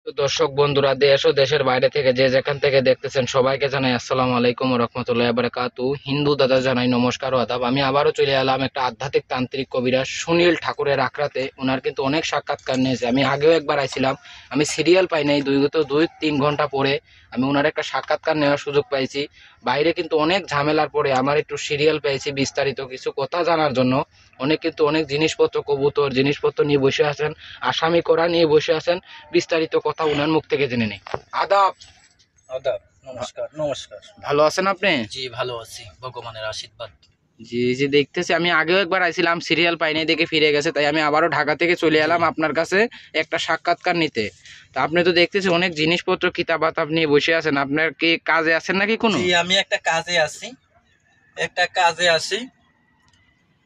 তো দর্শক বন্ধুরা, দেশ ও দেশের বাইরে থেকে যে যেখান থেকে দেখতেছেন সবাইকে জানাই আসসালামু আলাইকুম ওয়া রাহমাতুল্লাহি ওয়া বারাকাতুহু। হিন্দু দাদা জানাই নমস্কার ও আদাব। আমি আবারও চলে এলাম একটা আধ্যাত্মিক তান্ত্রিক কবিরাজ সুনীল ঠাকুরের আখড়াতে। ওনার কিন্তু অনেক সাক্ষাৎকার নিয়েছে, আমি আগেও একবার আইছিলাম, আমি সিরিয়াল পাই নাই, 2-3 ঘন্টা পরে আমি ওনার একটা সাক্ষাৎকার নেওয়ার সুযোগ পাইছি। বাইরে কিন্তু অনেক ঝামেলার পরে আমার একটু সিরিয়াল পেয়েছি বিস্তারিত কিছু কথা জানার জন্য। অনেক জিনিসপত্র, কবুতর জিনিসপত্র নিয়ে বসে আছেন, আসামি করা নিয়ে বসে আছেন। বিস্তারিত কথা উনার মুখ থেকে জেনে নেই। আদাব। আদাব। নমস্কার। নমস্কার। ভালো আছেন আপনি? জি ভালো আছি, ভগবানের আশীর্বাদ। জি জি, দেখতেছি আমি আগেও একবার আইছিলাম, সিরিয়াল পাইনি দেখে ফিরে গেছে, তাই আমি আবারও ঢাকা থেকে চলে এলাম আপনার কাছে একটা সাক্ষাৎকার নিতে। তা আপনি তো দেখতেছি অনেক জিনিসপত্র কিতাবাত আপনি বসে আছেন, আপনার কি কাজে আছেন নাকি কোনো? জি আমি একটা কাজে আছি।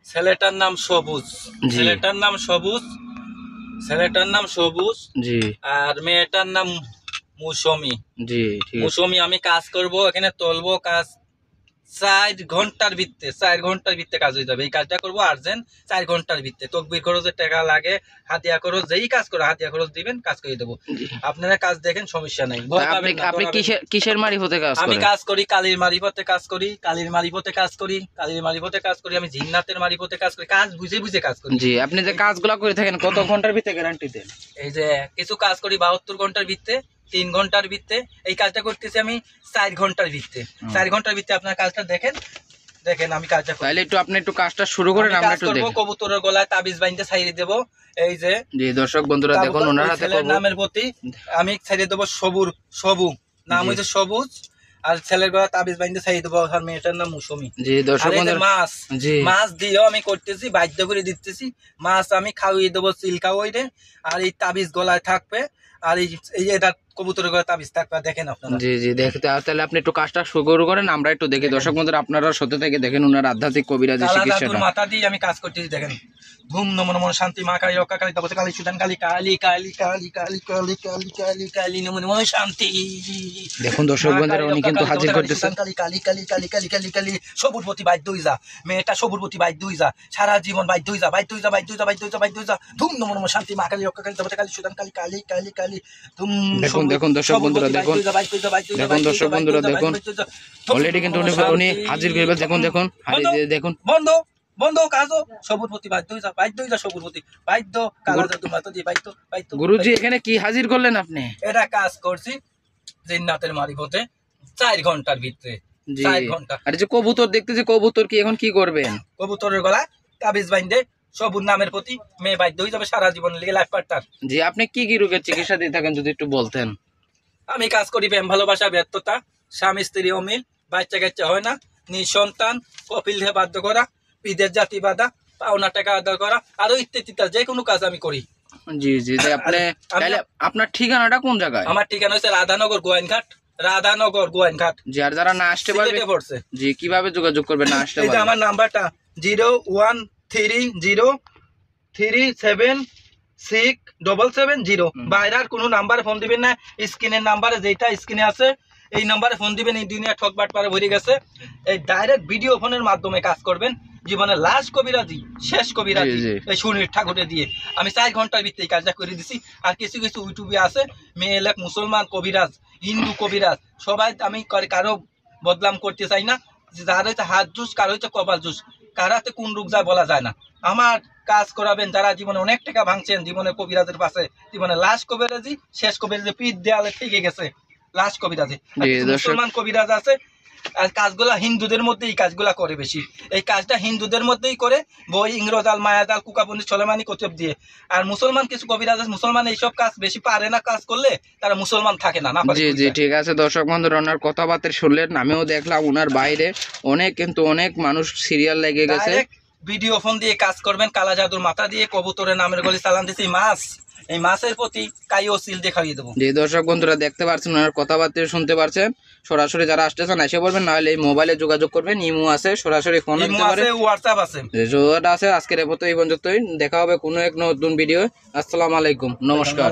ছেলেটার নাম সবুজ। ছেলেটার নাম সবুজ জি। আর মেয়েটার নাম মৌসুমী। জি ঠিক আছে। মৌসুমী আমি কাজ করব, এখানে তুলবো কাজ 4 ঘন্টার ভিত্তে কাজ হয়ে যাবে। এই কাজটা করবো আর্জেন্ট, 4 ঘন্টার ভিত্তে। তকবির খরচের টাকা লাগে, হাতিয়া খরচ, যেই কাজ করো হাতিয়া খরচ দিবেন, কাজ করে দেবো। আপনারা কাজ দেখেন, সমস্যা নাই। আপনি কিসের মারিফতে কাজ করেন? আমি কাজ করি কালীর মারিফতে কাজ করি, আমি জিন্নাতের মারিফতে কাজ করি, কাজ বুঝে বুঝে কাজ করি। জি, আপনি যে কাজগুলো করে থাকেন কত ঘন্টার ভিতরে গ্যারান্টি দেন? এই যে কিছু কাজ করি 72 ঘন্টার ভিত্তে, 3 ঘন্টার ভিত্তে। এই কাজটা করতেছি আমি 4 ঘন্টার ভিত্তে। 4 ঘন্টার ভিত্তে আপনার কাজটা দেখেন আমি কাজটা করি। তাহলে আপনি একটু কাজটা শুরু করেন, আমরা একটু দেখব। কবুতরের গলায় তাবিজ বাইন্ধে ছাইরে দেব। এই যে জি দর্শক বন্ধুরা দেখুন, ওনার হাতে নামের প্রতি আমি ছাইরে দেব সবু নাম হইছে সবুজ, আর ছেলের গলা তাবিজ বাইন্ধে ছাইরে দেব, আর মেয়েটার নাম মৌসুমী। জি দর্শক বন্ধুরা, মাছ দিয়েও আমি করতেছি, বাধ্য করে দিতেছি। মাছ আমি খাওয়িয়ে দেবো, চিলকা ওইরে, আর এই তাবিজ গলায় থাকবে, আর এই এটা কবুতরের গলায় তাবিজ থাকবে। দেখেন আপনারা। জি জি দেখতে, তাহলে আপনি একটু কাজটা শুরু করেন, আমরা একটু দেখি। দর্শক বন্ধুরা আপনারা সত্যি থেকে দেখেন ওনার আধ্যাত্মিক কবিরাজি চিকিৎসাটা। মাথা দিয়ে আমি কাজ করতেছি, দেখেন। ধুম নম নম শান্তি মা কালী রক্ষা কালী তপস্যা কালী সুদান কালী কালী কালী কালী কালী কালী কালী কালী কালী নম নম শান্তি। দেখুন দর্শক বন্ধুরা, উনি কিন্তু হাজির করতেছেন। কালী কালী কালী কালী কালী কালী কালী সবুর প্রতি বাধ্য হই যা, মেয়েটা সবুর প্রতি বাধ্য হই যা, সারা জীবন বাধ্য হই যা। ধুম নম নম শান্তি মা কালী রক্ষা কালী তপস্যা কালী সুদান কালী কালী কালী কালী ধুম। দেখুন দর্শক বন্ধুরা, দেখুন দর্শক বন্ধুরা, দেখুন অলরেডি কিন্তু উনি হাজির করবেন। দেখুন দেখুন বন্ধ কাজও সবুর প্রতি বাধ্য হই যা সবুর প্রতি বাধ্য। কালা জাদু মাতা দিয়ে বাধ্য। গুরুজি এখানে কি হাজির করলেন আপনি? এটা কাজ করছি জিন্নাতের মারিফতে 4 ঘন্টার ভিতরে। 4 ঘন্টা। আর যে কবুতর দেখতেছি, কবুতর কি এখন কি করবেন? কবুতরের গলায় তাবিজ বাইন্ধে সবুর নামের প্রতি মেয়ে বাধ্য হয়ে যাবে সারা জীবন লেগে, লাইফ পার্টনার। জি, আপনি কি রোগের চিকিৎসা দিয়ে থাকেন যদি একটু বলতেন? আমি কাজ করি প্রেম ভালোবাসা, ব্যর্থতা, স্বামী স্ত্রী অমিল, বাচ্চা কাচ্চা হয় না, নিঃসন্তান, কপিল দেহে বাধ্য করা, বিদেশ জাতি বাধা, পাওনা টাকা আদায় করা, আরো ইত্যাদি যে কোনো কাজ আমি করি। জি জি, আপনি তাহলে আপনার ঠিকানাটা কোন জায়গায়? আমার ঠিকানা হচ্ছে রাধানগর গোয়াইনঘাট। জি, আর যারা না আসতে পারবে জি কিভাবে যোগাযোগ করবে না আসতে পারবে? আমার নাম্বারটা 01303076770। বাইরে আর কোনো নাম্বারে ফোন দিবেন না, স্ক্রিনের নাম্বারে যেটা স্ক্রিনে আছে এই নাম্বারে ফোন দিবেন। এই দুনিয়া ঠকবাট পারে ভরে গেছে, এই ডাইরেক্ট ভিডিও ফোনের মাধ্যমে কাজ করবেন। জীবনের লাস্ট কবিরাজি, শেষ কবিরাজি এই সুনীল ঠাকুরের দিয়ে আমি 4 ঘন্টার ভিতরে এই কাজটা করে দিছি। আর কিছু ইউটিউবে আছে মেয়ে এলাক মুসলমান কবিরাজ, হিন্দু কবিরাজ, সবাই আমি কারো বদনাম করতে চাই না। যার হচ্ছে হাত জুস, কারো হচ্ছে কপাল জুস, কারাতে কোন রোগ যায় বলা যায় না। আমার কাজ করাবেন যারা জীবনে অনেক টাকা ভাঙছেন, জীবনের কবিরাজের পাশে, জীবনে লাস্ট কবিরাজি, শেষ কবিরাজি, পিঠ দেয়ালে থেকে গেছে লাস্ট কবিরাজি। মুসলমান কবিরাজ আছে, আর কাজগুলা হিন্দুদের মধ্যে এই কাজগুলা করে বেশি। এই কাজটা হিন্দুদের মধ্যেই করে, বই ইংরেজাল মায়াজাল কুকাপন্ডিত সলেমানি কতব দিয়ে। আর মুসলমান কিছু কবিরাজ আছে, মুসলমান এইসব কাজ বেশি পারে না, কাজ করলে তারা মুসলমান থাকে না। জি জি ঠিক আছে দর্শক বন্ধুরা, ওনার কথাবার্তা শুনলেন, আমিও দেখলাম ওনার বাইরে অনেক মানুষ সিরিয়াল লেগে গেছে। ভিডিও ফোন দিয়ে কাজ করবেন, কালা জাদুর মাথা দিয়ে কবুতরের নামের গলি চালান দিছি, মাছ, এই মাছের প্রতি কাইও সিল দেখাইয়ে দেবো। জি দর্শক বন্ধুরা দেখতে পাচ্ছেন, ওনার কথাবার্তা শুনতে পারছেন। সরাসরি যারা আসতে চান এসে বলবেন, নাহলে এই মোবাইলে যোগাযোগ করবেন, ইমো আছে, সরাসরি ফোন দিতে পারেন, হোয়াটসঅ্যাপ আছে, যোগাযোগ আছে। আজকের এই পর্যন্তই, দেখা হবে কোনো এক নতুন ভিডিও। আসসালামু আলাইকুম, নমস্কার।